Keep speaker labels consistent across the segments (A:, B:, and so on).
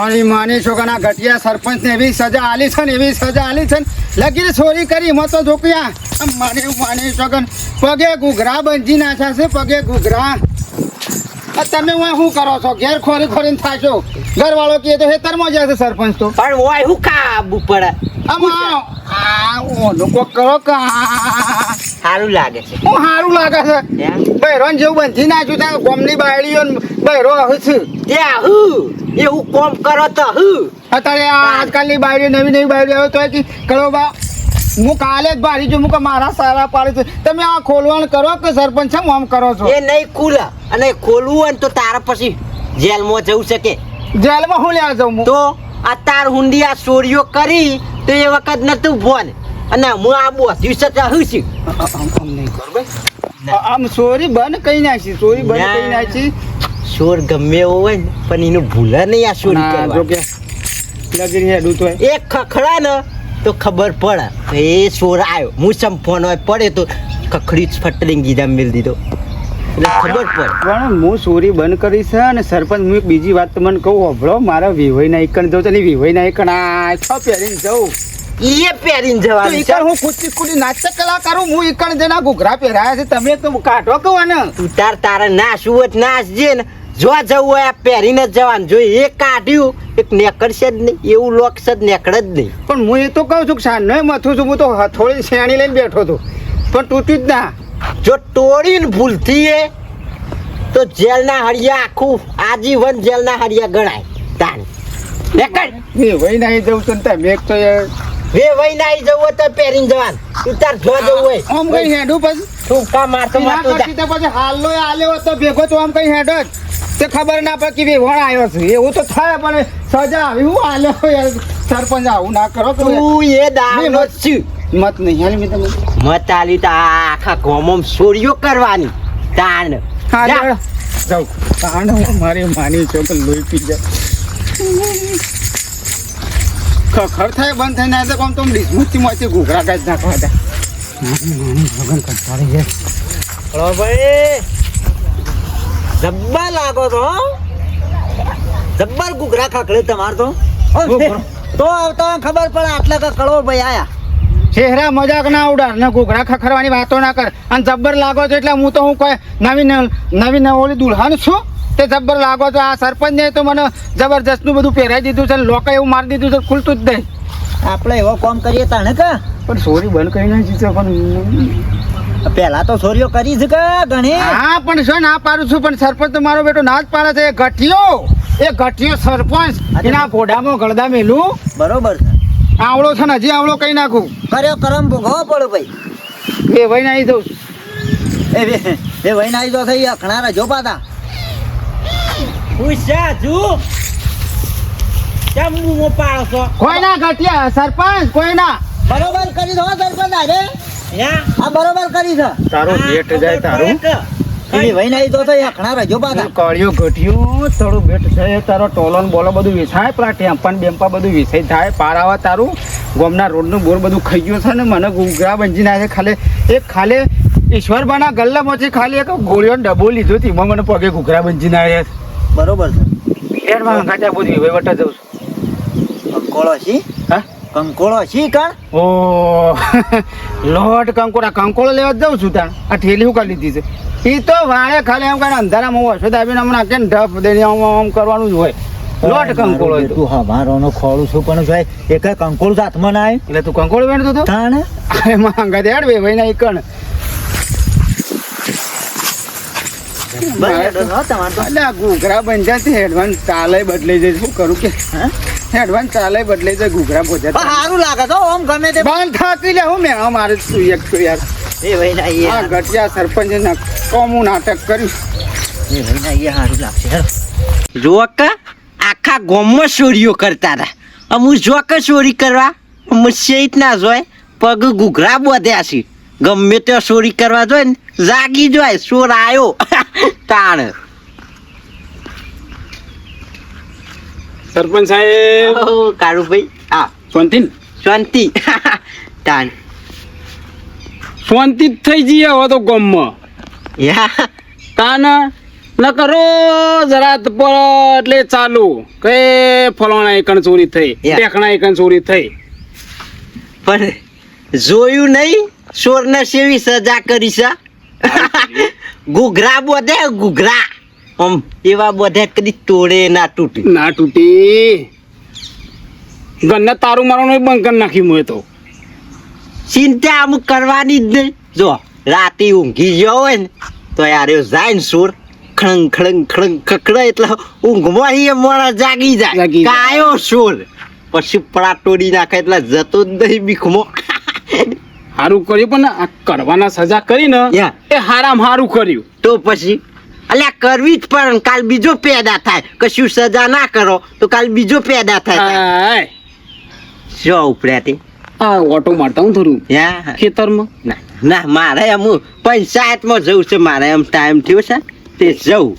A: મારી માની છોકરાના ઘટિયા સરપંચને એવી સજા આલી છે ને એવી સજા આલી છે ને લગીર ચોરી કરી મત તો જોક્યા મારી માની છોકરા પગે ઘૂઘરા બંધી નાખ્યા છે પગે ઘૂઘરા તમે શું કરો છો ઘેર ખોરી ખોરીને થાશો ઘરવાળો કહે તો હેતરમાં જશે સરપંચ તો
B: પણ ઓય હું ખાવું પડે
A: આમાં કોક કરો
B: સારું લાગે છે
A: હું સારું લાગે છે બહેરો જેવું બંધી નાખ્યું ત્યાં ગોમની બાયડીઓ બહેરો છું
B: ત્યાં હું એવું કોમ કરો તો હું
A: અત્યારે આજકાલની બાયડીઓ નવી નવી બાયડીઓ આવે તો કે કરો બા હું કાલે જ ભારી છું કે મારા સારા પાડે છે તમે આ ખોલવાનું કરો કે સરપંચ છે આમ કરો છો
B: એ નહીં ખુલે અને ખોલવું હોય ને તો તારા પછી જેલમાં જવું છે કે
A: જેલમાં હું લેવા જાઉં
B: તો આ તાર હુંડી આ ચોરીઓ કરી તો એ વખત નતું ભોન અને હું આ બોધ્યું છે તો હું છું
A: નહીં કર ભાઈ આમ સોરી બંધ કઈ નાખી સોરી બંધ કઈ નાખી
B: ચોર ગમે એવો હોય ને પણ એનું ભૂલે નહીં આ ચોરી કરવા
A: જો કે લગીને હેડું તો
B: એક ખખડા ને તો ખબર પડે કે એ ચોર આવ્યો હું સંફોન હોય પડે તો ખખડી જ ફટરીને ગીધા મેલ દીધો એટલે ખબર પડે
A: પણ હું સોરી બંધ કરી છે અને સરપંચ હું એક બીજી વાત તમને કહું હોભળો મારા વિવયના એકણ જવું છે ને વિવયના એકણ આ છ પહેરીને જવું
B: એ પહેરીને જવાનું છે
A: હું કુચી કુડી નાટ્ય કલાકાર હું એકણ જણા ઘૂઘરા પહેરાયા છે તમે તો કાઢો કહો ને
B: ઉતાર તારે નાશ હોય નાશજે ને જો જવું હોય આ પહેરીને જ જવાનું જો એ કાઢ્યું એક નેકળશે જ નહીં એવું લોકશે જ નેકળે જ નહીં
A: પણ હું એ તો કહું છું કે સાંજનો મથું છું હું તો થોડી શેણી લઈને બેઠો હતો પણ તૂટ્યું જ ના
B: જો તોડીને ભૂલથી એ તો જેલના હળિયા આખું આજીવન જેલના હળિયા ગણાય તાણી નેકળ
A: વિવયના એ જવું છે ને તમે એક તો
B: વે વઈ નાઈ જવું હોય તો પહેરીને જવાનું ઉતાર જો જવું હોય
A: આમ કઈ હેડું પછી
B: તું કા મારતો મારતો જા
A: પછી હાલો આલ્યો તો ભેગો તો આમ કઈ હેડો જ તે ખબર ના પડે કે વેવણ આવ્યો છે એવું તો થાય પણ સજા આવી હું આલ્યો યાર સરપંચ આવું ના કરો કે
B: તું એ દાવનો છું
A: મત નહીં હાલ મેં તમે
B: મત આલી તો આખા ગામમાં ચોરીઓ કરવાની તાણ
A: હા જાઓ તાણ હું મારી માની છો કે લોહી પી જાય ખર થાય બંધ થઈને આવે તો કોમ તો ડિસ્મુચી ઘૂઘરા કાઢી નાખવા હતા માની ભગન કંટાળી જાય
B: હળો ભાઈ જબ્બર લાગો તો જબ્બર ઘૂઘરા ખખડે તમાર તો આવતો ખબર પડે આટલા કા કળો ભાઈ આયા
A: ચહેરા મજાક ના ઉડાડ ને ઘૂઘરા ખખરવાની વાતો ના કર અને જબ્બર લાગો છો એટલે હું તો હું કોઈ નવી ઓલી દુલ્હન છું તે જબ્બર લાગો છો આ સરપંચ ને તો મને જબરજસ્તનું બધું પહેરાઈ દીધું છે લોકો એવું મારી દીધું છે ખુલતું જ નહીં
B: આપણે એવો કામ કરીએ તાણે કા
A: પણ સોરી બંધ કરી નાખી છે પણ
B: પહેલા તો ચોરીઓ કરી છે કે ઘણી
A: હા પણ શું ના પાડું છું પણ સરપંચ તો મારો બેટો ના જ પાડે છે એ ગઠિયો સરપંચ એના ઘોડામાં ગળદા મેલું
B: બરોબર છે
A: આવડો છે ને હજી આવડો કઈ નાખું
B: કર્યો કરમ ભોગવો પડે ભાઈ
A: એ ભાઈ નાઈ દઉં
B: એ ભાઈ નાઈ દો થઈ અખણા રજો પાતા પૂછા છું કેમ હું પાડો છો
A: કોઈ ના ગઠિયા સરપંચ કોઈ ના
B: બરોબર કરી દો સરપંચ અરે આ બરોબર કરી છે
A: તારો બેટ જાય તારું
B: એની ભાઈ નાઈ દો તો અખણા રજો પાતા
A: કળિયો ગઠિયો તારું બેટ જાય તારો ટોલન બોલો બધું વેચાય પેલા ટેમ્પન બેમ્પા બધું વેચાઈ થાય પારાવા તારું ગોમના રોડનું બોર બધું ખાઈ ગયું છે ને મને ઘૂઘરા બંજી નાખે ખાલી ઈશ્વરબાના ગલ્લામાંથી ખાલી એક ગોળીઓ ડબ્બો લીધો હતી એમાં મને પગે ઘૂઘરા બંજી નાખે
B: બરોબર છે
A: એમાં ગાંજા બધી વહીવટા જઉં છું
B: કંકોળો છી
A: હા
B: કંકોળો છી કણ
A: ઓ લોટ કંકોળો લેવા જાઉં છું ત્યાં આ ઠેલી હું કરી લીધી છે એ તો વાળે ખાલી એમ કઈ અંધારામાં વર્ષો દાબીને હમણાં કે ઢપ દઈને આમ કરવાનું જ હોય લોટ કંકોળો
B: તું હવારોનો ખોળું છું પણ ભાઈ એક કંકોળ હાથમાં ના આવે
A: એટલે તું કંકોળો વેણતો હતો
B: તાણે
A: એમાં અંગા દેડ બે ભાઈ ના એકણ ઘૂઘરા બંધાતી એડવાન્સ ચાલે બદલાઈ જાય શું કરું કે એડવાન્સ ચાલે બદલાઈ જાય ઘૂઘરા બોજા
B: સારું લાગે તો આમ ગમે તે
A: બંધ થાકી લે હું મેં મારે તું એક તો યાર
B: એ ભાઈ ના
A: આ ગટિયા સરપંચ કોમું નાટક કર્યું
B: એ ભાઈ ના સારું લાગશે જો કે આખા ગામમાં ચોરીઓ કરતા હતા અમુક જો કે ચોરી કરવા મસ્યિત ના જોય પગ ઘૂઘરા બોધ્યા છે ગમે તે ચોરી કરવા જોઈએ ને જાગી જોય ચોર આવ્યો તાણ
A: સરપંચ સાહેબ
B: કાળુભાઈ હા શાંતિ તાણ
A: શાંતિ જ થઈ જઈએ હવે તો ગામમાં
B: યા
A: તાન
C: ન કરો જરા પર એટલે ચાલુ કે ફલાણા એકણ ચોરી થઈ
B: યા.
C: ટેકણા એકણ ચોરી થઈ
B: પણ જોયું નહીં ચોરને સેવી સજા કરી છે ઘૂઘરા બધે ઘૂઘરા આમ એવા બધે કદી તોડે ના તૂટે
C: ના તૂટી ગન્ને તારું મારવાનું બંધ કરી નાખ્યું મેં તો
B: ચિંતા અમુક કરવાની જ નહીં જો રાતે ઊંઘી ગયો હોય ને તો યાર એ જાય ને સુર ખળંગ ખળંગ ખળંગ ખખડે એટલે ઊંઘમાં એ મોડા જાગી જાય
C: જાગી જાય.
B: કાયો સુર પછી પડા તોડી નાખે એટલે જતો જ નહીં બીખમાં
C: સારું કર્યું પણ આ કરવાના સજા કરી ને
B: યા.
C: એ હારામ હારું કર્યું
B: તો પછી અલ્યા કરવી જ પણ કાલ બીજો પેદા થાય કશું સજા ના કરો તો કાલ બીજો પેદા થાય
C: આય,
B: જો ઉપડ્યા
C: આ ઓટો મારતા હું થોડું
B: યા
C: ખેતરમાં
B: ના ના મારે એમ પંચાયતમાં જવું છે મારે એમ ટાઈમ થયો છે તે જવું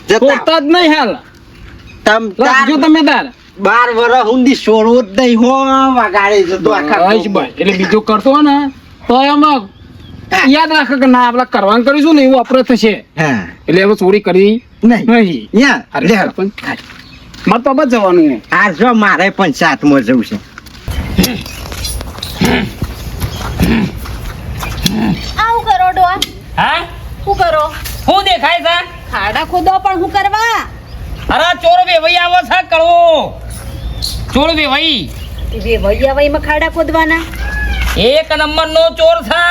B: જતા
C: છોડતા જ નહીં હાલ
B: તમ
C: રાખજો તમે તાર
B: 12 વર્ષ સુધી છોડવો જ નહીં હો વગાડે જતો આખા
C: બસ બસ. એટલે બીજું કરતો હોય ને તો એમાં યાદ રાખે કે ના આપણે કરવાનું કરીશું ને એવું આપણે થશે
B: હા
C: એટલે હવે ચોરી કરી
B: નહીં
C: નહીં
B: યા
C: અરે
B: લે
C: સરપંચ, મારે તો બસ જવાનું છે.
B: આ જો મારે પંચાયતમાં જવું છે
D: આવું કરો ડોહા
E: હા
D: શું કરો
E: શું દેખાય છે
D: ખાડા ખોદો પણ હું કરવા
E: અરે ચોર વેવાઈ આવો છે કળવો ચોર વેવાઈ
D: વૈયા વૈમાં ખાડા ખોદવાના
E: એક નંબર નો ચોર છે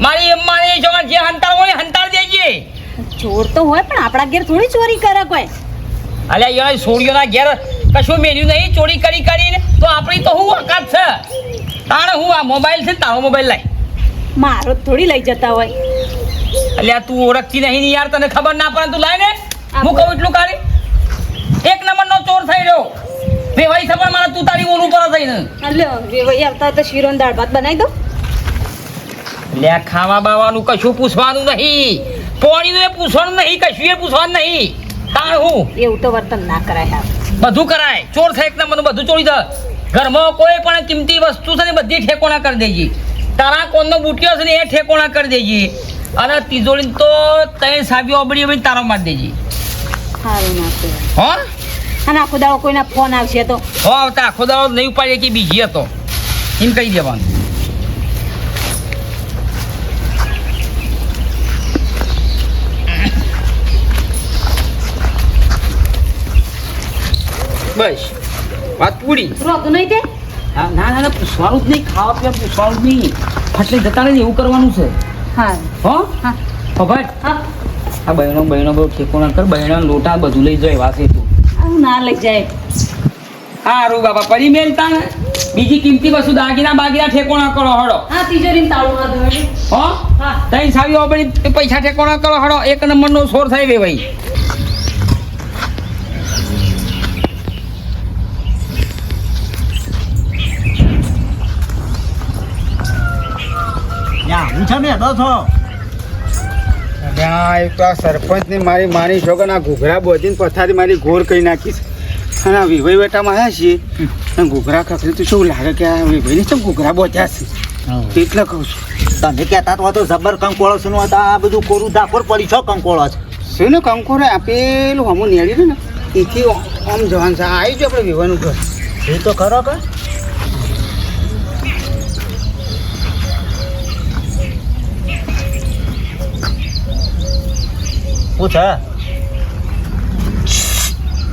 E: મારી જો જે હંતાળ હોય ને હંતાળ દેજે
D: ચોર તો હોય પણ આપણા ઘેર થોડી ચોરી કરે કોઈ
E: અલ્યા યાર છોડીઓના ઘેર કશું મેલ્યું નહીં ચોરી કરી કરીને તો આપણી તો હું વખત છે તાણે હું આ મોબાઈલ છે ને તારો મોબાઈલ લાય
D: મારો જ થોડી લઈ જતા હોય
E: અલ્યા તું ઓળખતી નહીં ને યાર તને ખબર ના પડે તું લાય ને હું કહું એટલું કાઢી એક નંબર નો ચોર થઈ રહ્યો વેવાઈ છે પણ મારા તું તારી ઓલું પર થઈને
D: અલ્યો વેવાઈ આવતા તો શીરો ને દાળ ભાત બનાવી દો
E: લે ખાવા બાવાનું કશું પૂછવાનું નહીં પોણીનું એ પૂછવાનું નહીં કશું એ પૂછવાનું નહીં તાણ હું
D: એવું તો વર્તન ના કરાય હા
E: બધું કરાય ચોર થાય એક નંબરનું બધું ચોરી થાય ઘરમાં કોઈ પણ કિંમતી વસ્તુ છે ને બધી ઠેકોણા કરી દેજે તારા કોનનો બુટિયો છે ને એ ઠેકોણા કરી દેજે અને તિજોરી તો તઈ સાબી ઓબડી ઓબડી તારો મારી દેજે
D: સારું ના કહેવાય
E: હો
D: અને આખો દાડો કોઈના ફોન આવશે તો
E: હો આવતા આખો દાડો નહીં ઉપાડીએ કે બીજી હતો એમ કહી દેવાનું બસ વાત પૂરી
D: રોતું નહીં તે
E: હા ના ના ના, પૂછવાનું જ નહીં ખાવા પીવા પૂછવાનું જ નહીં ફટલે જતા રહે એવું કરવાનું છે
D: હા
E: હો
D: હા
E: ખબર
D: હા
E: આ બહેનો બહુ ઠેકોણા કર બહેનો લોટા બધું લઈ જાય વાસે તું
D: આવું ના લઈ જાય
E: હારું બાપા પરી મેલતા ને બીજી કિંમતી વસ્તુ દાગીના બાગીના ઠેકોણા કરો હડો
D: હા તિજોરીમાં તાળું ના ધોડે
E: હો
D: હા
E: તઈ સાવી ઓબડી પૈસા ઠેકોણા કરો હડો એક નંબરનો સોર થઈ વે ભાઈ
B: હું છે ને દો છો
A: અલ્યા, એક તો આ સરપંચને મારી છોકરા આ ઘૂઘરા બોધીને પથારી મારી ઘોર કરી નાખીશ અને આ વિભાઈ બેટામાં આવ્યા છીએ અને ઘૂઘરા ખખરી તો શું લાગે કે આ વિભાઈને ચમ ઘૂઘરા બોધ્યા છે એટલે કહું છું
B: તમે કહેતા તો હતો જબર કંકોળો છે નું હતા આ બધું કોરું ધાકોર પડી છો કંકોળો છે
A: શું ને કંકોરે આપેલું હમું નેડી ને એથી આમ જવાનું છે આવી ગયો આપણે વિભાઈનું ઘર
B: એ તો ખરો કે શું છે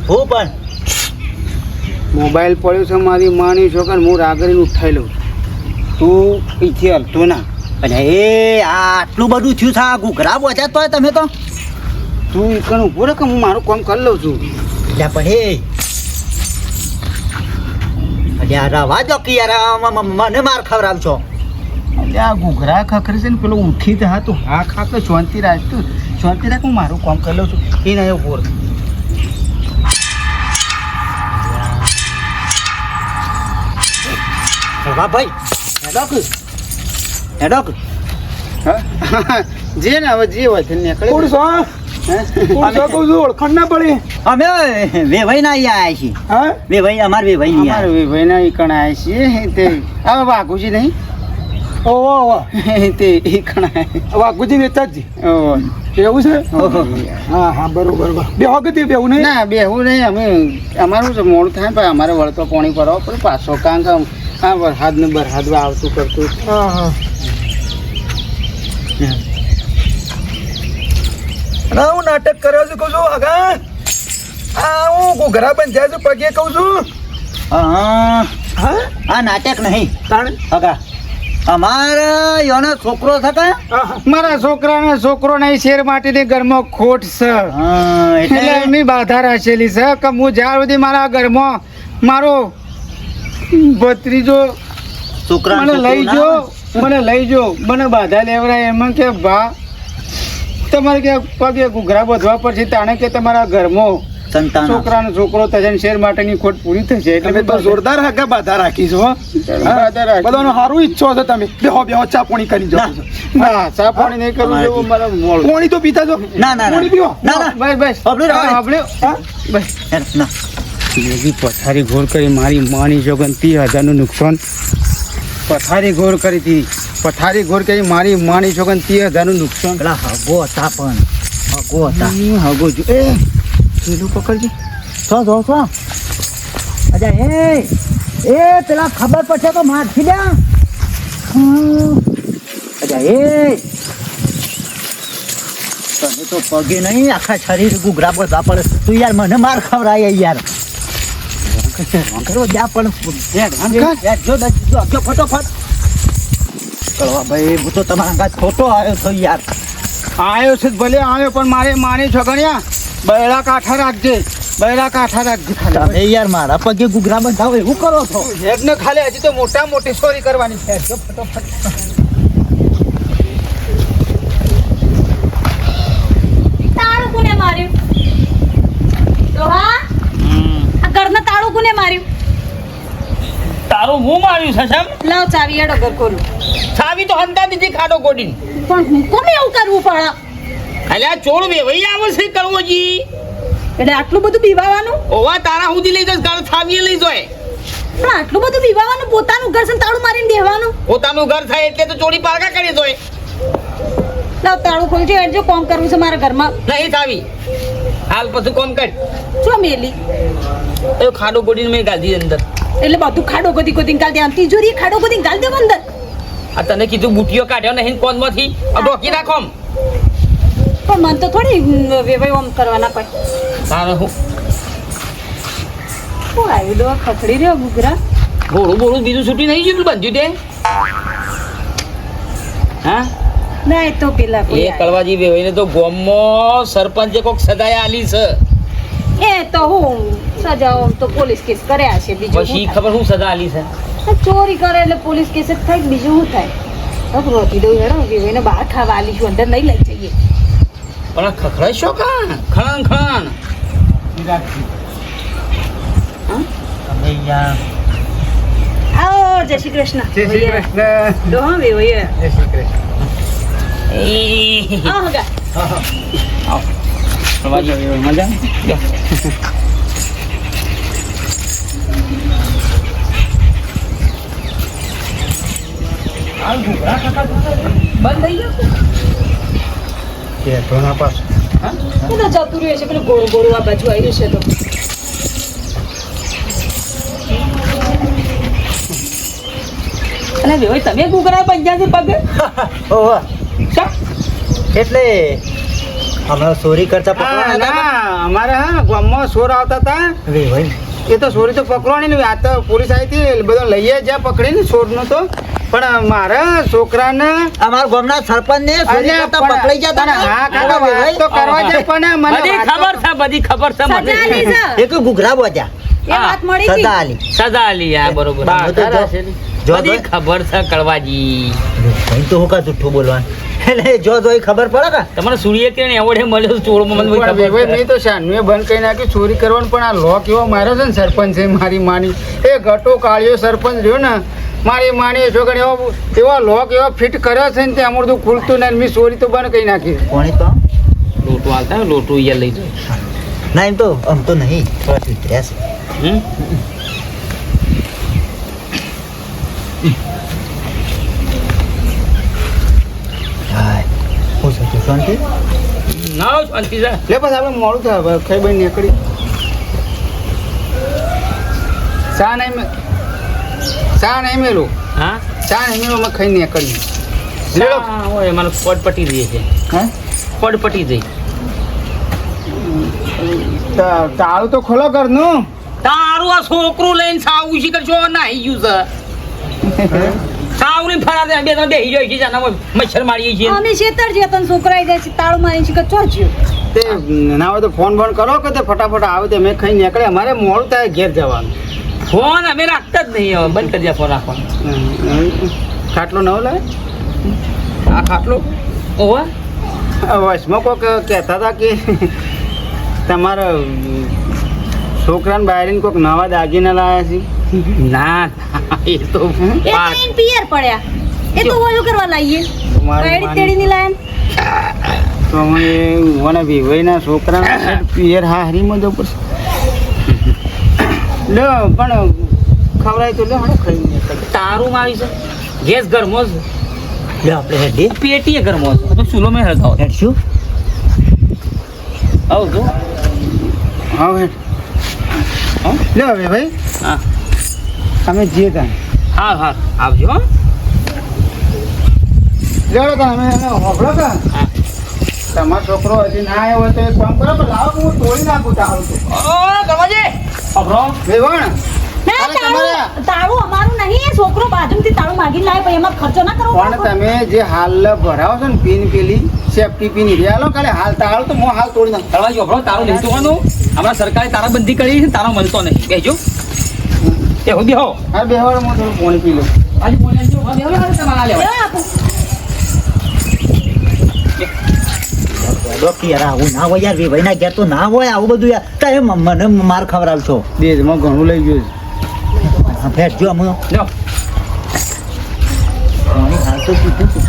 B: હું પણ
A: મોબાઈલ પડ્યો છે મારી માની છોકરા હું રાગરીને ઉઠાઈ લઉં તું પીછી હલતો ના
B: અને એ આ આટલું બધું થયું છે આ ઘૂઘરા બોધ્યા તોય તમે તો
A: તું એકણ ઊભો રહે કે હું મારું કામ કરી લઉં છું
B: એટલે પણ એ અલ્યા રવા જો કે યાર મને માર ખવડાવશો
A: એટલે આ ઘૂઘરા ખખરી છે ને પેલો ઉઠી તો હતું હા ખાતો શાંતિ રાખ તું શાંતિ રાખ હું મારું કામ કરી લઉં છું એ નહીં ઊભો રહે.
B: રવા ભાઈ હેડોક
A: હા? જે ને હવે જે હોય તે નીકળે
C: કોણ છો
A: હે?
C: કોણ છો કહું છું ઓળખાણ ના પડી
B: અમે વેવાઈ ના આયા છીએ
C: હા
B: વેવાઈ અમાર વેવાઈ નહીં
A: અમારે
B: આયા
A: વિભાઈના ઈકણ આવ્યા છીએ તે હવે વાઘુજી નહીં
C: ઓહો
A: તે ઈકણ આવ્યા
C: વાઘુજી નેતાજી એવું છે
B: ઓહો.
C: હા હા બરોબર બે વખત બેવું નહીં
A: ના બેહું નહીં અમે અમારું છે મોડું થાય પણ અમારે વળતો પાણી ભરવા પડે પાછો કારણ કે આ વરસાદ ને બરસાદ આવતું કરતું
C: હા હા ના હું નાટક કર્યો છું કહું છું આગા આ હું ઘોઘરા બંધ્યા છું પગે કહું છું
B: હા
C: હા
B: આ નાટક નહીં
C: તાણે
B: હગા અમારે યોનો છોકરો થતા
A: મારા છોકરાને છોકરો નહીં શેર માટીની ઘરમાં ખોટ છે એટલે
B: એટલે
A: એમની બાધા રાખેલી છે કે હું જ્યાં સુધી મારા ઘરમાં મારો ભત્રીજો
B: છોકરા
A: મને લઈ જો મને બાધા લેવડાય એમાં કે ભા તમારે કે પગે ઘૂઘરા બધવા પડશે તાણે કે તમારા ઘરમાં
B: સંતાન
A: છોકરાનો છોકરો થશે ને શેર માટેની ખોટ પૂરી થશે એટલે
C: તમે તો જોરદાર હાકા બાધા રાખી છો
A: બાધા રાખી.
C: બધાનો સારું ઈચ્છો છો તમે બેહો ચા પાણી કરી જાઓ છો
A: ના ચા પાણી નહીં કરવું જેવું મારા મોડું
C: પાણી તો પીતા છો
B: ના ના
C: પાણી પીવો
B: ના
A: બસ બસ
B: બાબલું રાવ.
A: બાબલું. બસ
B: ના
A: બીજી પથારી ઘોર કરી મારી માની જોગન 30,000નું નુકસાન પથારી ઘોર કરી હતી પથારી ઘોર કરી મારી માની જોગન 30,000નું નુકસાન
B: પેલા હગો હતા પણ હગો હતા
A: હગો જો એ પેલું પકડજે
B: છો અજા એ પેલા ખબર પડશે તો મારથી દે અજા તને તો પગે નહીં આખા શરીર ગુગરા બધા પડે તું યાર મને માર ખવડાય યાર કરો જા પણ જો ફટોફટ કળવા ભાઈ હું તો તમારા અંગાત ખોટો આવ્યો છો યાર
A: આવ્યો છે ભલે આવ્યો પણ મારે માની છોકરિયા બૈરા કાંઠા રાખજે ખાલી
B: તમે યાર મારા પગે ગુગરા બંધાવો એવું કરો છો
A: હેડને ખાલી હજી તો મોટા મોટી ચોરી કરવાની છે જો ફટોફટ
D: તાળું કોને માર્યું ડોહા આ ઘરના તાળું કોને માર્યું
E: તારું હું માર્યું છે સાહેબ
D: લાવ ચાવી એડો ઘર ખોલું
E: સાવી તો હંતા દીધી ખાડો કોડીને
D: પણ હું કોને એવું કરવું પડે
E: એટલે આ ચોર વેવાઈ આવે છે કરવોજી
D: એટલે આટલું બધું બીવાવાનું
E: ઓવા તારા સુધી લઈ જશ કાલ છાવીએ લઈ જાય
D: પણ આટલું બધું બીવાવાનું પોતાનું ઘર છે ને તાળું મારીને દેવાનું
E: પોતાનું ઘર થાય એટલે તો ચોરી પારકા કરી દોય
D: લાવ તાળું ખોલજો એટલે કોમ કરવું છે મારા ઘરમાં
E: નહીં થાવી હાલ પછી કોમ કર
D: શું મેલી
E: એ ખાડો ગોડીને મેં ગાધી અંદર
D: એટલે બધું ખાડો ગોદી ગાલ દે તિજોરી ખાડો ગોદી ગાલ દે અંદર
E: આ તને કીધું બુટીઓ કાઢ્યો નહીં કોનમાંથી આ ઢોકી નાખો આમ.
D: પણ મન તો થોડી વેવાઈ ઓમ કરવાના કોઈ
E: તારે હું
D: શું આવ્યું દવા ખખડી રહ્યો ગુગરા
E: બોલું બીજું છૂટી નહીં ગયું પેલું બંધ્યું તે હા
D: ના એ તો પેલા
E: એ
D: કોઈ
E: કળવાજી વેવાઈને તો ગોમમાં સરપંચે કોક સદાય આલી છે
D: એ તો હું સજાઓ તો પોલીસ કેસ કર્યા છે બીજું
E: પછી
D: શું
E: ખબર શું સદા આલી છે
D: થાય? ચોરી કરે એટલે પોલીસ કેસ જ થાય બીજું શું થાય હવે રોટી દઉં હેડો વેવાઈને બહાર ખાવા આલી છું અંદર નહીં લઈ જઈએ
E: પણ આ ખખડાય શો કાં ખણ
B: તમે યાર
D: આવો જય શ્રી કૃષ્ણ
A: જય શ્રી કૃષ્ણ
D: તો હા વેવાઈ
A: જય શ્રી કૃષ્ણ
D: આવો ગા
A: મજા
E: બંધ થઈ ગયો
A: કે ધોના પાસ
D: એ તો જતું રહ્યું છે પેલું ગોળું ગોળું આ બાજુ આવ્યું છે તો
E: અને વેવાઈ તમે ગુગરા પંજા છે પગે
B: ઓહો
E: શા?
B: એટલે હમણાં ચોરી કરતા પકડવાના હતા
A: ના અમારે હા ગામમાં ચોર આવતા હતા
B: ને? ભાઈ
A: એ તો ચોરી તો પકડવાની ને આ તો પોલીસ આવી હતી બધો લઈએ જ્યાં પકડીને ચોરનો તો પણ મારા છોકરાને
B: અમારા ગામના સરપંચ ને ચોરી
A: અલ્યા
B: કરતા
A: પણ-
B: પકડાઈ જતા
A: પણ હા કાકા વાત તો કરવા જાય પણ મને
E: બધી
A: વાત તો-
E: ખબર છે
D: સજા
E: મને
D: આલી છે
B: એક ગુગરા બોધ્યા
D: એ વાત મળી હતી
B: સદા આલી
E: સદા આલી આ બરોબર
B: બા- જો
E: બધી ખબર છે કળવાજી
B: ભાઈ તો હું કા જુઠ્ઠું બોલવાનું એટલે જો એ ખબર પડે કે
E: તમારે સૂર્ય કિરણ એવોર્ડ મળ્યો ચોરમાં મને
A: પણ
E: ખબર
A: વેવાઈ
E: છે.
A: નહીં તો શાનવીએ બંધ કરી નાખ્યું ચોરી કરવાનું પણ આ લોક એવો માર્યો છે ને સરપંચ છે મારી માની એ ગટો કાળિયો સરપંચ રહ્યો ને મારી માની છોકરી એવો લોક એવો ફિટ કર્યો છે ને તે અમારું તો ખુલતું નહીં મેં ચોરી તો બંધ કરી નાખી
B: કોણી તો
E: લોટો હાલતા હોય, લોટો અહીંયા લઈ જાય
B: ના એમ તો આમ તો નહીં થોડા ફીટર્યા છે
E: હમ?
B: હાય હું સાચું શાંતિ
E: ના શાંતિ છે
A: લે પછી આપણે મોડું થાય હવે ખાઈ બઈ નીકળી ચા નહીં મેલું
E: હા
A: ચા નહીં મેલું અમે ખાઈ નીકળી લેલો
E: હા હોય મારું પડ પટી જઈએ છે
A: હા
E: પડ પટી જઈ
A: તાળું તો ખોલો ઘરનું
E: તારું આ છોકરું લઈને સાવ ઉછી કરશો નાહી ગયું છે સાવની ફરા દે બે ત્રણ બેહી જાય છે જાના મચ્છર મારીએ છીએ
D: અમે છેતર જે તને છોકરા આવી જાય છે તાળું મારી છે કે ચોચ્યું
A: તે ના હોય તો ફોન કરો કે તે ફટાફટ આવે તે મેં ખાઈ નીકળે અમારે મોડું થાય ઘેર જવાનું
E: ફોન અમે રાખતા જ નહીં હવે બંધ કરી દે ફોન રાખવાનો
A: ખાટલો નવો લાવે આ ખાટલો
E: ઓવા
A: વચમાં કોઈક કહેતા હતા કે તમારા છોકરાને બાયરીને કોઈક નવા દાગીના લાવ્યા છે
E: ના એ તો
D: એ તો એને પિયર પડ્યા એ તો ઓલું કરવા લાવીએ ગાડી તેડી ની લાયા
A: તો અમે મને વિવાઈના છોકરાના પિયર હારીમાં જવું પડશે લો પણ ખવડાય તો લો હડો ખાઈ નીકળે
E: તારું મારી છે ગેસ ગરમો છે
B: લે આપણે હેડી
E: પેટીએ ગરમો છે તો ચૂલો મેં હળગાવો
B: હેડ શું
E: આવ તો
A: હા હેડ લો હવે ભાઈ
E: હા
A: અમે જઈએ ત્યાં
E: હા હા આવજો હો.
A: લેડો ત્યાં અમે એને હોભળો કે
E: હા
A: તમારો છોકરો હજી ના આવ્યો હોય તો એક કામ કરો પણ લાવો હું તોડી નાખું ચાલું છું
E: ઓ ગરમાજી અબરો
A: વેવણ
D: ના
A: અરે
D: તાળું અમારું નહીં એ છોકરો બાજુથી તાળું માગીને લાવે પછી એમાં ખર્ચો ના કરવો
A: પણ તમે જે હાલ ભરાવો છો ને પીન પેલી સેફટી પીન રહ્યા કાલે હાલ તાળું તો હું હાલ તોડી નાખું
E: ગરમાજી અબરો તારું નહીં તોડવાનું હમણાં સરકારે તારાબંધી કરી છે તારો મળતો નહીં બેજો એ હું બેહો
A: હા બેહવાડ હું થોડું પાણી પી લઉં
E: આજે બોલે જો બેહો ને તમારા લેવા
D: લેવા આપું.
B: ડોકી યાર આવું ના હોય યાર વિભાઈ ના ઘેર તો ના હોય આવું બધું યાર કાંઈ મને માર ખવડાવશો
A: દેજમાં ઘણું લઈ ગયું
B: ફેટ જો અમે
E: લો
B: પાણી હાલ તો પીધું તું.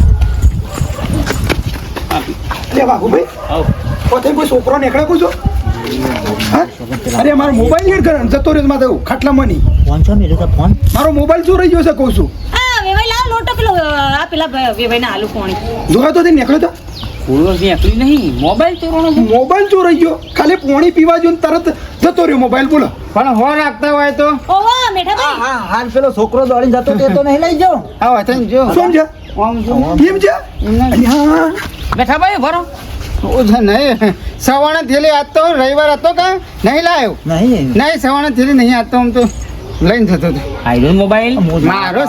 F: લે બાબુભાઈ
E: આવ
F: પોતે કોઈ છોકરો નીકળે કહું છો અરે મારો મોબાઈલ યાર ઘરે જતો રહ્યો મારે ખાટલામાં નહીં
B: ફોન છો મેળ્યો તો ફોન
F: મારો મોબાઈલ ચોરાઈ ગયો છે કહું છું
D: આ વેવાઈ લાવ લોટો પેલો આ પેલા વેવાઈ ના આલુ પાણી
F: જોયો તો તે નીકળ્યો તો
E: પૂર્વથી એકલી નહીં મોબાઈલ ચોરવાનો છે
F: મોબાઈલ ચોરાઈ ગયો ખાલી પાણી પીવા જો ને તરત જતો રહ્યો મોબાઈલ બોલો
A: પણ હો રાખતા હોય તો
D: ઓહો મેઠાભાઈ
B: હા હાલ પેલો છોકરો દોડીને જતો તે તો નહીં લઈ જાઓ
A: હા વતન જો
F: શું છે
A: આમ જો
F: એમ છે હા
E: બેઠા ભાઈ ભરો
A: ઓ છે નહીં સવાણે થેલી આજ તો રવિવાર હતો કે નહીં લાવ્યો
B: નહીં
A: નહીં સવાણે થેલી નહીં આજ તો આમ તો લઈને થતો હતો
E: આઈડોન મોબાઈલ
A: મારો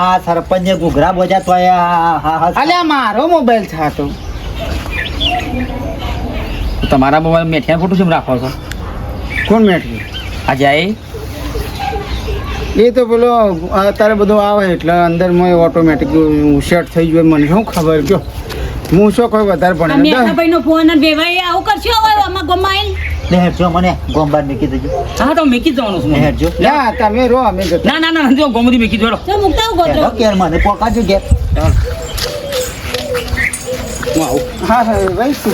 B: આ સરપંચ ઘૂઘરા બોજા તો
A: અલ્યા મારો મોબાઈલ છે આ તો
E: તમારા મોબાઈલ મેઠિયા ફોટો કેમ રાખો છો
A: કોણ મેઠી
E: આજે આય
A: એ તો પેલો અત્યારે બધું આવે એટલે અંદરમાં ઓટોમેટિક સેટ થઈ ગયું મને શું ખબર કયો હું શું કોઈ વધારે
D: આ
A: ભણે
D: મેઠાભાઈ નો ફોન અને વેવાઈ આવું કરશો હવે આમાં ગમાઈલ
B: લે હેડજો મને ગોમબાર મેકી દેજો
E: હા તો મેકી જ જવાનું છું
B: લે
E: મને.
B: હેડજો
A: ના તમે રો અમે જતા
E: ના ના ના જો ગોમતી મેકી જોડો
D: જો મુકતા હું ગોતરો
B: હેડો કેર મને પોકાજો ઘેર
E: હું આવું
A: હા હા ભાઈ શું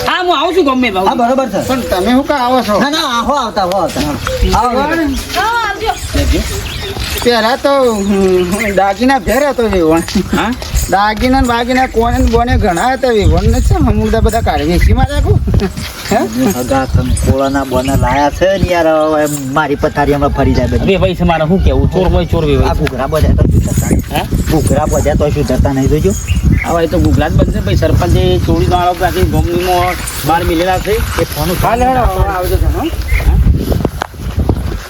E: હા હું આવું છું ગમે
B: હા
E: બાબુ
B: બરોબર છે
A: પણ તમે શું કા આવો છો
B: ના ના આવો આવતા આવો આવતા આવો
D: હા આવજો
A: પહેલા તો દાગીના ફેર હતો વિવણ
E: હા
A: દાગીના ને બાગીના કોને ને બોને ઘણા હતા વિવણ ને છે હમુરદા બધા કાઢી વેચીમાં રાખું
B: હગા કંકોળાના બોના લાયા છે ને યાર હવે મારી પથારી હમણાં ફરી જાય બધી
E: બે ભાઈ છે મારે શું કેવું ચોર હોય ચોર બે
B: આ ઘૂઘરા બધા તો શું થતા
E: હે
B: ઘૂઘરા બધા તો શું થતા નહીં જોજો
E: હવે એ તો ગુજરાત બનશે ભાઈ સરપંચે ચોરી વાળો ત્યાંથી ગોમનીમાં બાર મિલેલા છે
B: એ ફોન
A: હાલ હેડો આવજો તમે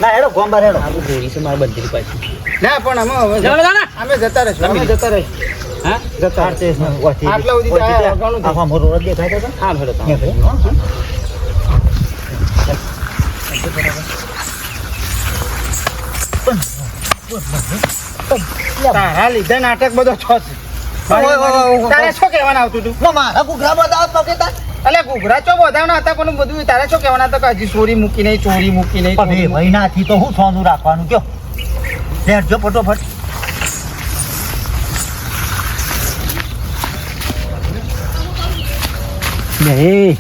B: ના હેડો ગોમબાર હેડો
E: આવું ચોરી છે મારે બધી પાછી
A: ના પણ અમે હવે
E: જાઓ દાદા
A: અમે જતા રહીશું અમે જતા રહીશું
E: હા
A: જતા આટલા સુધી તો આયા વગાડું હતું.
B: આખો મોરો રોડ દેખાય તો
E: હા ભલે તો
A: તારા લીધે નાટક બધો છો છે
B: ઓય, ઓય, ઓય.
A: તારે શું કહેવાના આવતું તું
B: મારા ઘૂઘરા બધા તો કેતા
A: અલે ઘૂઘરા ચો બધાના હતા પણ બધું તારે શું કહેવાના હતા કે હજી ચોરી મૂકી નહીં ચોરી મૂકી નહીં ચોરી
B: હવે
A: મૂકી
B: મહિનાથી તો હું સોનું રાખવાનું કયો લેજો ફટોફટ નહીં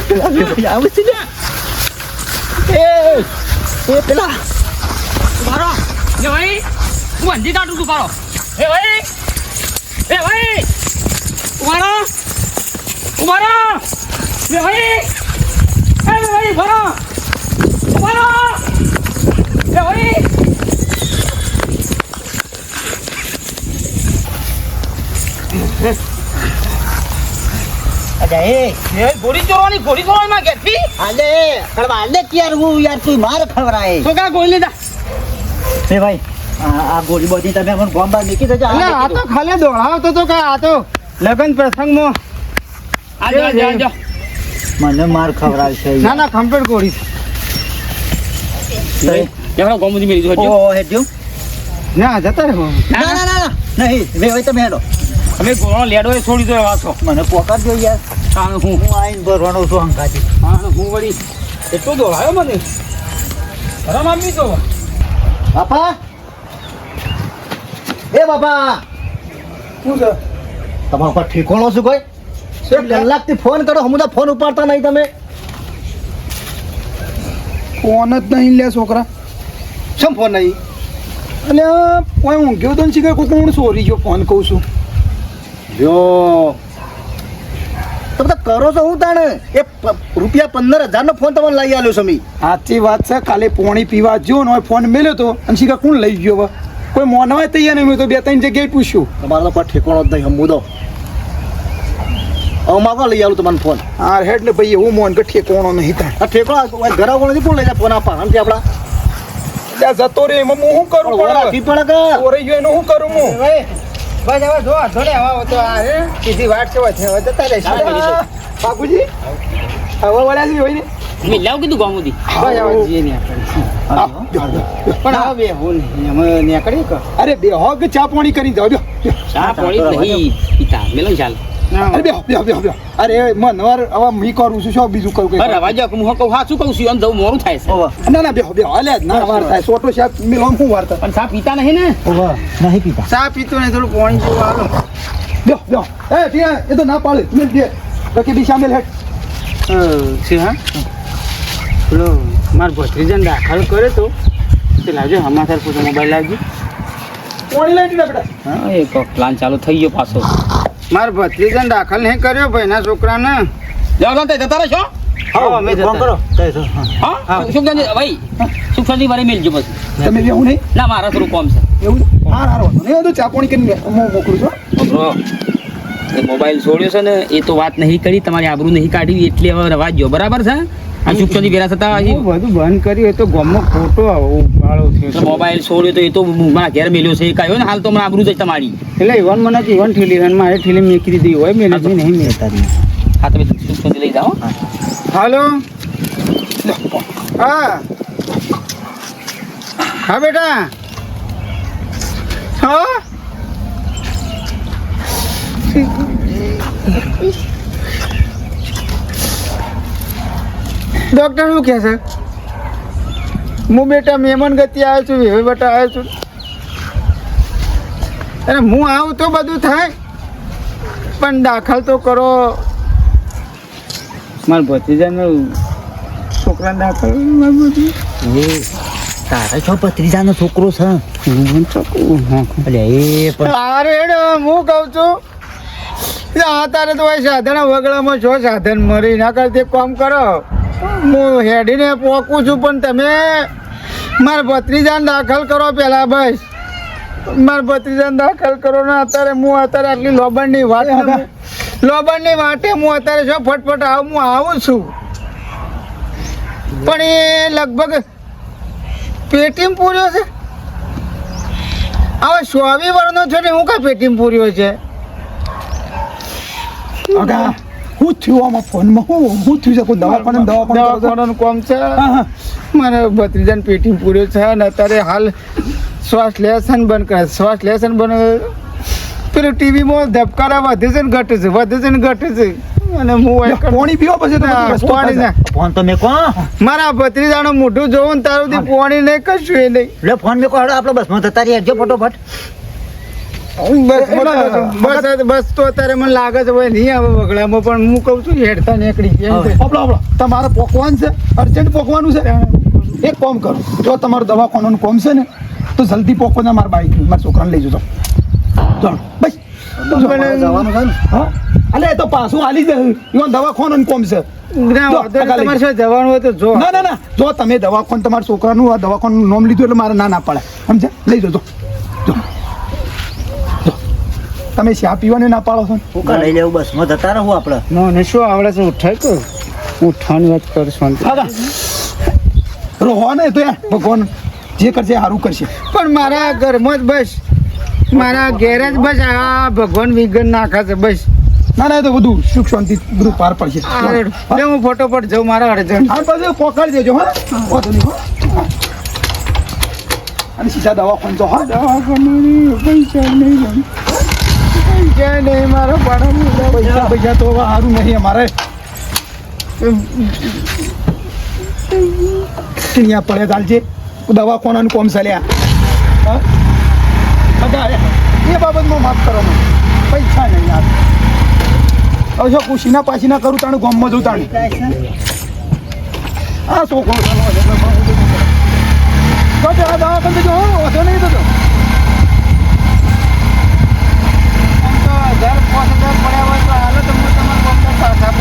B: પેલા ભાઈ આવે છે ને પેલા
E: મારો જો ભાઈ હું અંજી કાઢું છું કાઢો એ ભાઈ ઉભા રહો એ ભાઈ ઉભા રહો એ ભાઈ
B: અજા એ
E: ઘોડી ચોરવાની માં ઘેરથી
B: આલે ખડવા આલે કે યાર હું યાર તું માર ખવરાય
E: છોકરા ગોળી લીધા
B: એ ભાઈ આ ગોળી બોધી તમે મને બોમ્બ બાર મૂકી દેજો
A: એટલે આ તો ખાલી દોડાવતો તો કા આ તો લગ્ન પ્રસંગમાં
E: આજો
B: મને માર ખવરાવશે
A: ના ના કમ્પ્લીટ ગોળી
E: જરા ગોમુજી મેલી જો
B: ઓ હેડ્યો
A: ના જતા રહો
B: ના ના ના નહીં વે ભાઈ તમે હેડો
E: અમે ગોળો લેડો એ છોડી દો વાસો
B: મને પોકાર જો યાર
E: કારણ હું
B: આઈન ભરવાનો છું અંકાજી
E: હા હું વળી એટલો દોડાયો મને રમ આમી તો
B: બાપા એ બાપા
F: શું છે
B: તમારો પર ઠીકોણો છું કોઈ કલાકથી ફોન કરો હમણાં ફોન ઉપાડતા નહીં તમે
F: ફોન જ નહીં લે છોકરા
B: શું ફોન નહીં
F: એટલે હું ઊંઘ્યો તો ને શીખર કોઈ હું સોરી ગયો ફોન કહું છું
B: જો તમે તો કરો છો હું તાણે એ રૂપિયા 15,000 નો ફોન તમને લઈ આવ્યો સમી
F: સાચી વાત છે કાલે પોણી પીવા જો ને ફોન મેલ્યો તો અને શીખર કોણ લઈ ગયો હવે કોઈ મોનવાય તૈયાર નહીં મેં તો 2-3 જગ્યાએ પૂછ્યું
B: તમારો તો પર ઠેકોણો જ નહીં હમુદો હવે માગો લઈ આવું તમને ફોન
F: હા હેડ ને ભાઈ એવું મોન કે ઠેકોણો નહીં થાય
B: આ ઠેકોણો ઘર આવવાનો નથી કોણ લઈ જાય ફોન આપા આમ આપણા
F: ત્યાં જતો રે એમાં હું શું કરું
B: રાખી
F: પણ
B: પડે કે
F: ચોરાઈ ગયો એનું શું કરું હું
A: ભાઈ બસ હવે જો ધોડે હવા તો આ રે સીધી વાટ છે હવે જતા રહેશે
F: બાપુજી હવે વળ્યા છે હોય ને
E: મેં લાવ કીધું ગોમુજી
A: બસ હવે જઈએ ને આપણે પણ હવે બે હું નહીં અમે નીકળી કે
F: અરે બે હોગ ચા પાણી કરી જાવ બે
E: ચા પાણી નહીં પીતા મેલો ચાલ
F: અરે બે અરે મનવાર હવે મી કરું છું શું બીજું કરું કઈ
E: અરે વાજો હું કહું હા શું કહું છું આમ જવું મોરું થાય છે
F: ના ના બે હાલે ના વાર થાય સોટો શાક મિલોમ હું વારતા
E: પણ ચા પીતા નહીં ને
B: નહીં પીતા
A: ચા પીતો નહીં થોડું પાણી જેવું હાલો
F: બે એ ત્યાં એ તો ના પાડે મિલ દે બાકી બી શામેલ હેડ
A: છે હા પેલો મારા ભત્રીજાને દાખલ કર્યો તો તે લાવજો હમાસર પૂછો મોબાઈલ લાવજો
F: પાણી લઈ દીધા બેટા
E: હા એક પ્લાન ચાલુ થઈ ગયો પાછો
A: મારા ભત્રીજાને દાખલ નહીં કર્યો ભાઈના છોકરાને
E: જાવ તો જતા રહેશો
A: હા અમે
B: ફોન કરો
E: હા સુખદાનજી ભાઈ સુખદાનજી મારે મેલજો પછી
F: તમે બે હું નહીં
E: ના મારા થોડું કોમ છે
F: એવું હા હારો નહીં તો ચા પાણી કરીને હું મોકલું છું
E: એ મોબાઈલ છોડ્યો છે ને એ તો વાત નહીં કરી તમારી આબરૂ નહીં કાઢી એટલે હવે રવા જો બરાબર છે આ સુખદાનજી વેરા થતા
A: હું બધું બંધ કર્યું એ તો ગામમાં ખોટો ઉપાડો થયો
E: મોબાઈલ છોડ્યો તો એ તો મારા ઘેર મેલ્યો છે એ કહ્યો ને હાલ તો મને આબરૂ જ તમારી
A: એટલે ઇવન મને ઇવન ઠેલી મારે ઠેલી મેકી દીધી હોય મેં નહીં મેળતા
E: હા તમે સુખદાનજી લઈ જાઓ
A: હાલો હા હા બેટા હા ડૉક્ટર શું કહે છે હું બેટા મહેમાન ગતિ આવ્યો છું હવે બેટા આવ્યો છું અને હું આવું તો બધું થાય પણ દાખલ તો કરો મારા ભત્રીજાનો છોકરાને દાખલ
B: તારા છો ભત્રીજાનો છોકરો છે અરે એ પણ
A: અરે હું કહું છું તારે તો ભાઈ સાધન વગડામાં છો સાધન મરી ના કરતી કામ કરો હું હેડીને પોકું છું પણ તમે મારા ભત્રીજાને દાખલ કરો પહેલા બસ મારા ભત્રીજાને દાખલ કરો ને અત્યારે હું આટલી લોબણની વાટે હું અત્યારે શું ફટફટ હું આવું છું પણ એ લગભગ પેટીમ પૂર્યો છે હવે 24 વર્ષનો છે ને હું કાંઈ પેટીમ પૂર્યો છે
F: અગા હું થયું આમાં ફોનમાં હું થયું છે કોઈ
A: દવાખાનાનું કામ છે મારા ભત્રીજાને પેટીમ પૂર્યો છે અને અત્યારે હાલ શ્વાસ લેશન બંધ કરે પેલું ટીવીમાં ધબકારા વધે છે ને ઘટે છે અને હું
F: પાણી પીવા પછી
A: પાણી ના
B: ફોન તો મેકો
A: મારા ભત્રીજાનું મોઢું જોવું ને તારું પાણી નહીં કશું એ નહીં
B: લે ફોન મેકો હાડો આપણે બસમાં જતા રહીએ જો ફટોફટ
A: બસ તો અત્યારે મને લાગે છે ભાઈ નહીં આવે વગડામાં પણ હું કહું છું હેડતા નીકળી ગયા
F: તમારે પોકવાનું છે અર્જન્ટ પોકવાનું છે એક કામ કરો જો તમારું દવાખાનાનું કામ છે ને તો જલ્દી પોકો ને મારા બાઈક મારા છોકરાને લઈ જજો ચાલો બસ
A: જવાનું છે ને?
F: હા અલે એ તો પાછું હાલી જ ઈવન દવાખાનું કોમ છે
A: ના,
F: જો,
A: વાંધો નહીં.
F: આ
A: તમારે શું જવાનું હોય તો જો
F: ના ના ના જો તમે દવાખાનું તમારા છોકરાનું આ દવાખાનું નામ લીધું એટલે મારે ના પાડે સમજ્યા લઈ જજો જો જો. તમે ચા પીવાને ના પાડો છો ને?
B: હું કા લઈ લેવું બસમાં જતા રહું આપણે
A: મને શું આવડે છે ઉઠાય તો ઉઠાની વાત કરશું
F: દાદા રોહો ને તો યાર ભગવાન જે કરશે એ સારું કરશે
A: પણ મારા ઘરમાં જ બસ મારા ઘેર જ બસ આ ભગવાન વિઘન નાખે છે બસ
F: ના ના એ તો બધું સુખ શાંતિ બધું પાર પડશે
A: લે હું ફોટો પર જાઉં મારા અર્જન્ટ
F: આ બાજુ પોકાડી દેજો હા વાંધો નહીં હો. અને સીધા દવાખાનું તો હા
A: પૈસા નહીં મારો
F: પૈસા પૈસા તો હવે સારું નહીં અમારે ત્યાં પડે ચાલશે દવાખાનાનું કોમ ચાલ્યા હા બધા એ બાબતમાં માફ કરો મને પૈસા નહીં યાર હવે જો કુશીના પાસીના કરું તાણું ગામમાં જવું તાણું આ છોકરો દવાખાને જો વધો નહીં થતો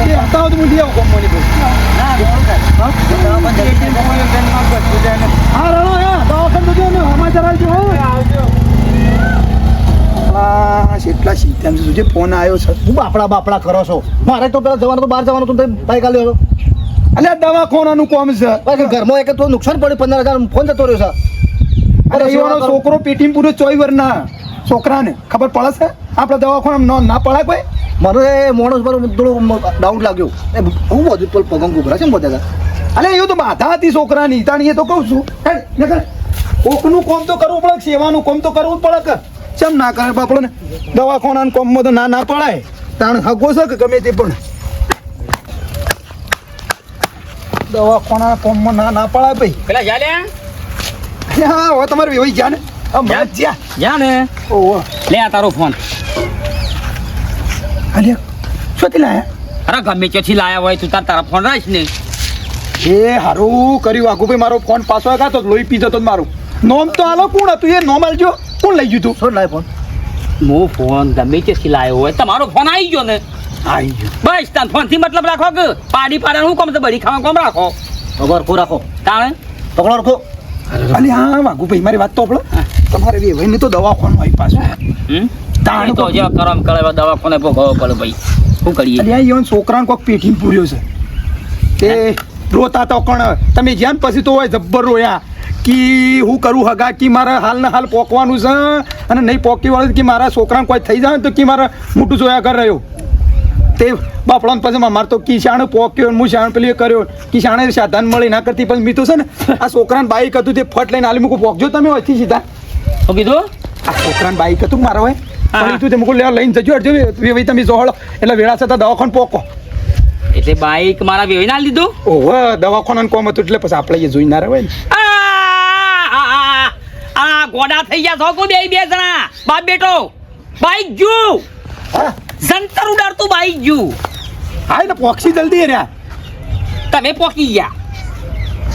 F: એ હતા તો હું લઈ આવું ગામમાંની બસ હા રણો યા દવાખાને જો ને સમાચાર આવજો કેટલા સીધા જે ફોન આવ્યો છે
B: હું બાપડા કરો છો મારે તો પેલા જવાનું તો બહાર જવાનું તો બાઈક આલ્યો
F: અલ્યા દવાખાનાનું કોમ છે
B: હતો ઘરમાં એક તો નુકસાન પડ્યું 15,000 ફોન જતો રહ્યો છે
F: અરે એવાનો છોકરો પેટીમ પૂરો 24 વર્ષના છોકરાને ખબર પડે છે આપણે દવાખાનામાં ના પડાય કોઈ
B: મને એ માણસ પર થોડું ડાઉટ લાગ્યો હું બધું તો પગમ ગુગરા છે ને બધા
F: અલે એવું તો બાધા હતી છોકરાની તાણી એ તો કહું છું કોકનું કોમ તો કરવું પડે સેવાનું કોમ તો કરવું જ પડે કે કેમ ના કરે બાપડો ને દવાખાનાનું કોમમાં તો ના પડાય તાણ હગો છે કે ગમે તે પણ દવાખાના કોમમાં ના પડાય ભાઈ
E: પેલા ચાલ્યા
F: હા હવે તમારે વેવાઈ ગયા ને હમણાં જ જ્યાં
E: જા ને
F: ઓહો
E: લે આ તારો ફોન
F: અલે શોથી લાયા
E: અરે ગમે ત્યાંથી લાયા હોય તું તારા ફોન રાખ ને
F: એ હારું કર્યું વાઘુભાઈ મારો ફોન પાછો આવ્યો તો લોહી પી જતો મારું નોમ તો આલો કોણ હતું એ નોમ આલજો કોણ લઈ ગયું તું
B: શું લાય ફોન
E: મો ફોન ગમે ત્યાંથી લાયો હોય તમારો ફોન આવી ગયો ને
F: આવી ગયું
E: બસ તાર ફોન થી મતલબ રાખો કે પાડી પાડે હું કોમ તો બળી ખાવા કોમ રાખો
B: પકડો રાખો
E: તાણે
B: પકડો રાખો
F: અલે હા વાઘુભાઈ મારી વાત તો આપણો તમારે વેવાઈને તો દવાખાનું આવી પાછું
E: તાણે તો જે કરમ કરે દવાખાને ભોગવવો પડે ભાઈ શું કરીએ
F: અરે આ ઈવન છોકરાને કોઈક પેટીને પૂર્યો છે તે રોતા તો કોણ તમે જ્યાં ને પછી તો હોય જબ્બર રોયા કે હું કરું હગા કે મારે હાલ ને હાલ પોકવાનું છે અને નહીં પોકી વાળું કે મારા છોકરાને કોઈ થઈ જાય તો કે મારે મોટું જોયા કર રહ્યો તે બાપડાને પછી મારે તો કિસાણ પોક્યો હું શાણ પેલી કર્યો કિસાણે સાધન મળી ના કરતી પછી મી તો છે ને આ છોકરાને બાઈક હતું તે ફટ લઈને હાલી મૂકું પોકજો તમે હોયથી સીધા
E: શું કીધું
F: આ છોકરાને બાઈક હતું મારા હોય પણ તું તે મૂકું લેવા લઈને જજો હટજો ભાઈ તમે જોહળો એટલે વેળા છતાં દવાખાને પોકો
E: એટલે બાઈક મારા વેવી ના લીધું
F: ઓહો દવાખાનાનું કોમ હતું એટલે પછી આપણે એ જોઈ ના રહે ને
E: આ ગોડા થઈ ગયા છો બે જણા બાપ બેટો બાઈક જુ
F: હા
E: જંતર ઉડાડતું બાઈક જુ
F: હા ને પોક્ષી જલ્દી રહ્યા
E: તમે પોકી ગયા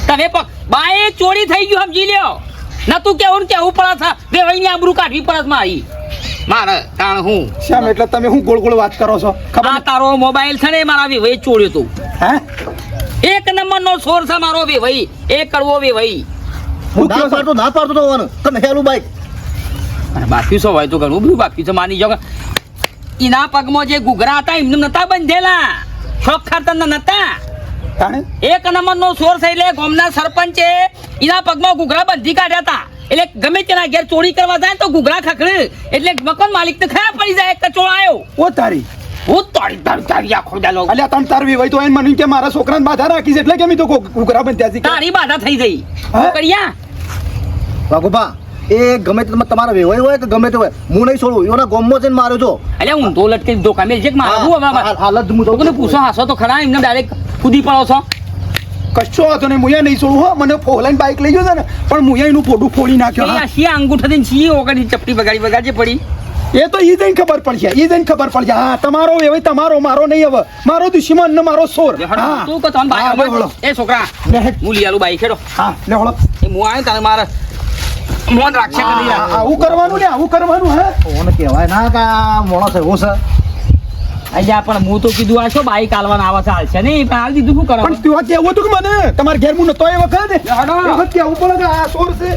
E: તમે બાઈક ચોરી થઈ ગયું સમજી લ્યો નતું કેવું ને કેવું પડે છે વેવાઈની આબરૂ કાઢવી પડે મારી મારે તાણ હું
F: શ્યામ એટલે તમે હું ગોળ ગોળ વાત કરો છો ખબર
E: આ તારો મોબાઈલ છે ને એ મારા વેવાઈ ચોર્યો તું
F: હે
E: એક નંબરનો સોર છે મારો વેવાઈ એક કડવો વેવાઈ
B: હું ના પાડતો તો હોવાનું તો નહીં આલું બાઈક
E: અને બાકી શું હોય તો ઘણું બધું બાકી છે માની જાવ એના પગમાં જે ઘૂઘરા હતા એમને નતા બંધેલા શોખ ખાતર નતા
F: તાણે
E: એક નંબરનો સોર છે એટલે ગામના સરપંચે એના પગમાં ઘૂઘરા બંધી કાઢ્યા હતા એટલે ગમે તેના ઘેર ચોરી કરવા જાય તો ઘૂઘરા ખખડે એટલે મકાન માલિક ને ખરા પડી જાય કચોળ આવ્યો
F: ઓ તારી
E: હું તારી આખો દાલો
F: અલ્યા તમ તાર વિવાહ તો એને મને કે મારા છોકરાને બાધા રાખી છે એટલે કે મી તો કુકરા બંધ ત્યાંથી
E: તારી બાધા થઈ ગઈ
F: હા?
E: કર્યા
B: વાઘુભા એ ગમે તે તમારા વેવાય હોય કે ગમે તે હોય હું નહીં છોડું એના ગોમમાં જઈને માર્યો છો
E: એટલે હું તો લટકી ધોકા મેલ છે કે મારું હું હવે
B: હાલત હું
E: લોકોને પૂછો હાસો તો ખરા એમને ડાયરેક્ટ કૂદી પડો છો
F: કશો હતો ને મુયા નહીં છોડું હો મને ફોલાઈને બાઈક લઈ ગયો છે ને પણ મુયા એનું ફોટું ફોડી નાખ્યો હા.
E: શી અંગૂઠા દઈને શી ઓગળી ચપટી બગાડી પડી
F: એ તો ઈ જઈને ખબર પડશે હા તમારો વેવાય તમારો મારો નહીં હવે મારો દુશ્મન ને મારો સોર હા
E: તું કે તને
F: હા, લે
E: બાઈક
F: વળો.
E: એ છોકરા
F: લે હેડ.
E: હું લઈ આલું બાઈક હેડો
F: હા લે હળો
E: એ હું આવ્યો તારે મારે મોન રાખશે કે નહીં રાખશે?
F: આવું કરવાનું ને આવું કરવાનું હે
G: ઓને કહેવાય ના કે આ માણસ એવો છે
E: અહીંયા પણ હું તો કીધું આ શું બાઈક આલવાના આવે છે હાલશે નહીં પણ હાલ દીધું શું
F: પણ
E: કરવાનું
F: તું કેવું હતું કે મને તમારે ઘેર હું નતો એ વખત એ વખત કેવું પડે કે આ ચોર છે